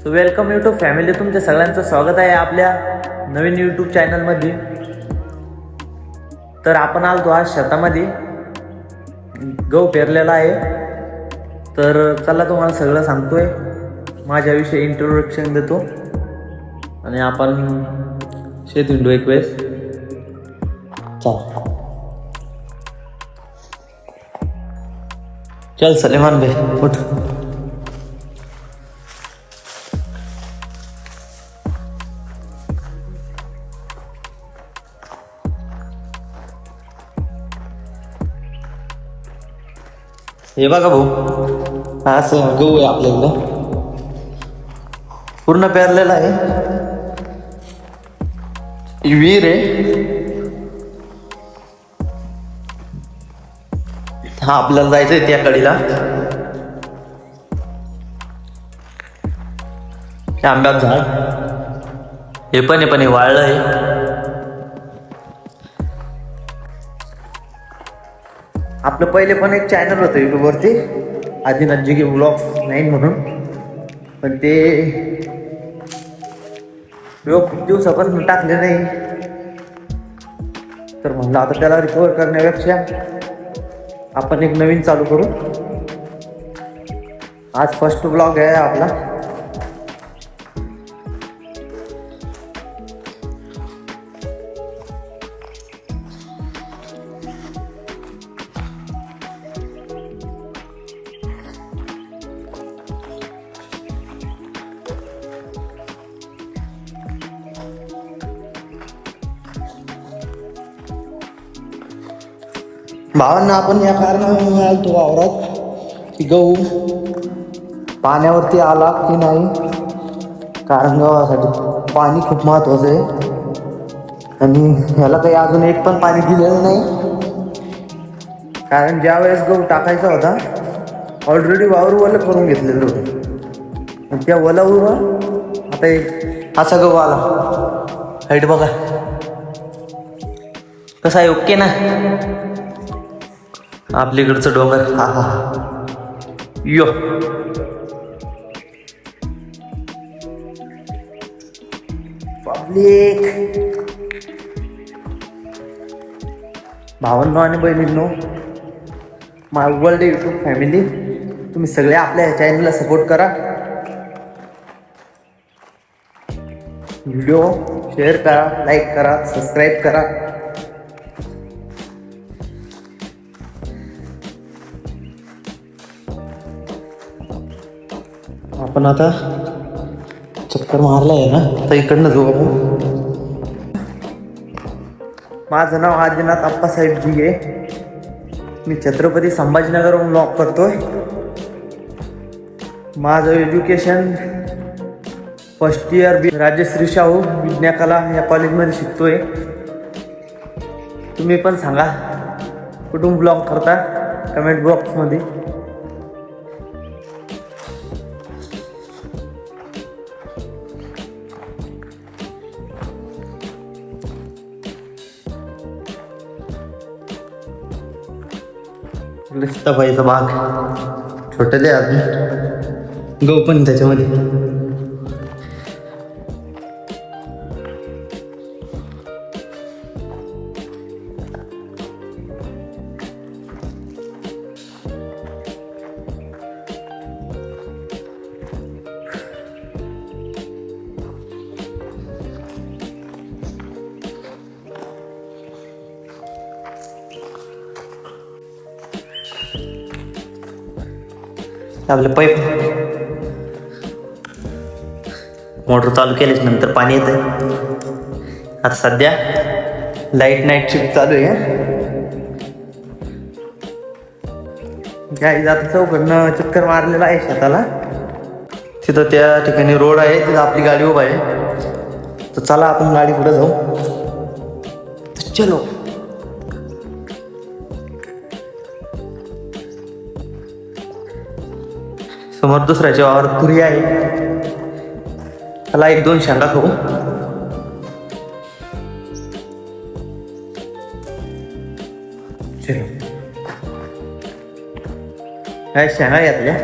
So welcome YouTube family, तुमच्या सगळ्यांचं स्वागत आहे आपल्या नवीन यूट्यूब चॅनलमध्ये. तर आपण आलतो आज शेतामध्ये, गहू पेरलेला आहे. तर चला तुम्हाला सगळं सांगतोय, माझ्याविषयी इंट्रोडक्शन देतो आणि आपण शेत हिंडू एक वेळेस. चल सलेमान भाई उठ. हे बघा भाऊ, असं गहू आहे आपल्या इकडं, पूर्ण पेरलेला आहे. विहीर आहे. हा आपल्याला जायचंय त्या कडीला. आंब्याचं झाड हे पण हे वाळलं आहे. आपलं पहिले पण एक चॅनल होतं यूट्यूबवरती, आदिनाथ जिगे ब्लॉग्स 9 म्हणून, पण ते खूप दिवसापासून टाकले नाही. तर म्हणलं आता त्याला रिकवर करण्यापेक्षा आपण एक नवीन चालू करू. आज फर्स्ट ब्लॉग आहे आपला. भावांना आपण या कारणामुळे आलतो वावरात की गहू पाण्यावरती आला की नाही, कारण गव्हासाठी पाणी खूप महत्वाचं आहे. आणि ह्याला काही अजून एक पण पाणी दिलेलं नाही, कारण ज्या वेळेस गहू टाकायचा होता ऑलरेडी वावर ओलं करून घेतलेलं होतं. त्या ओलावर आता असा गहू आला. हाईट बघा कसा आहे, ओके ना आपल्याकडचं डोंगर. हा हा यो पब्लिक. भावांनो आणि बहिणींनो, माय वर्ल्ड यूट्यूब फॅमिली, तुम्ही सगळे आपल्या या चॅनलला सपोर्ट करा. व्हिडिओ शेअर करा, लाईक करा, सबस्क्राईब करा. आपण आता चक्कर मारला आहे ना, तर इकडनं जाऊ आपण. माझं नाव आदिनाथ अप्पासाहेब जिगे. मी छत्रपती संभाजीनगरहून ब्लॉग करतोय. माझं education first year Rajshri Shahu विज्ञाकला या कॉलेजमध्ये शिकतोय. तुम्ही पण सांगा कुठून ब्लॉग करता कमेंट बॉक्समध्ये. सीताफळाचा बाग छोटे अजून गहू पण त्याच्यामध्ये. आपलं पाईप मोटर चालू केल्याच्या नंतर पाणी येतं. आता सध्या नाईट शिफ्ट चालू आहे. गाडी जाता चौकडनं चक्कर मारलेला आहे शेताला. तिथं त्या ठिकाणी रोड आहे, तिथं आपली गाडी उभा आहे. तर चला आपण गाडी पुढे जाऊ. चलो. समोर दुसऱ्याच्या वावरात तुरी आहे, त्याला 1-2 शेंगा खाऊ. काय शेंगा घेतल्या.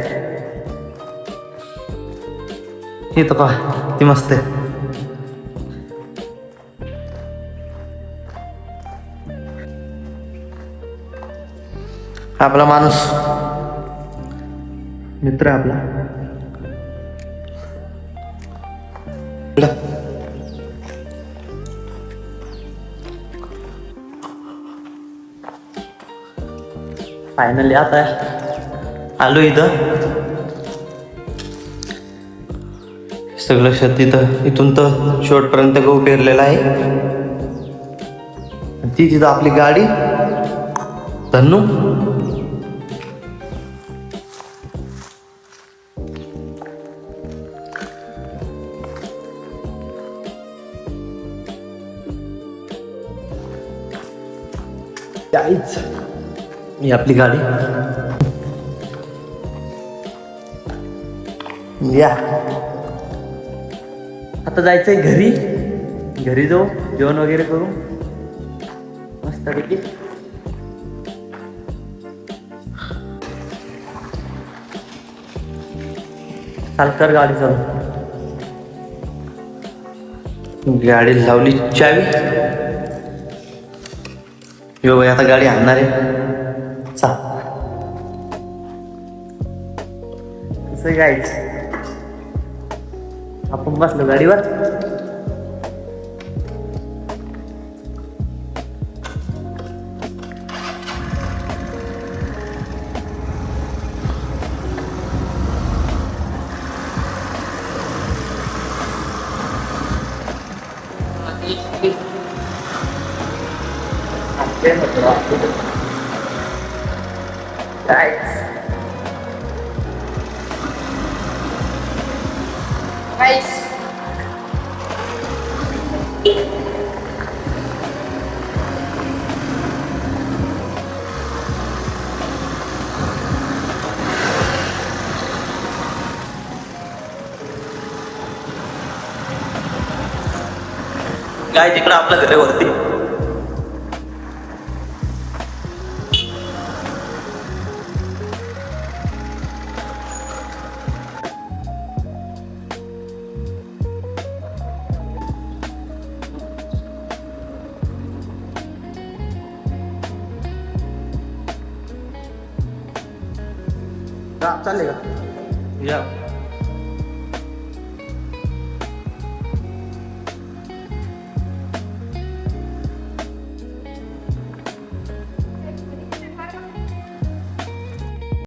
इथं पहा किती मस्त आहे. आपला माणूस मित्र आहे आपला. फायनली आता आलो इथं. सगळं शेत इथून तर शेवटपर्यंत गहू पेरलेला आहे. ती तिथं आपली गाडी धन्नू. ही आपली गाडी. या आता जायचंय घरी. घरी जाऊ जेवण वगैरे करू मस्तपैकी. चाल कर गाडी चालू. गाडी लावली चावी. यो भाई आता गाडी आणणार आहे. चा कसं गायच आपण बसलो गाडीवर. काय तिकडं आपल्या घरावरती. चालले का या.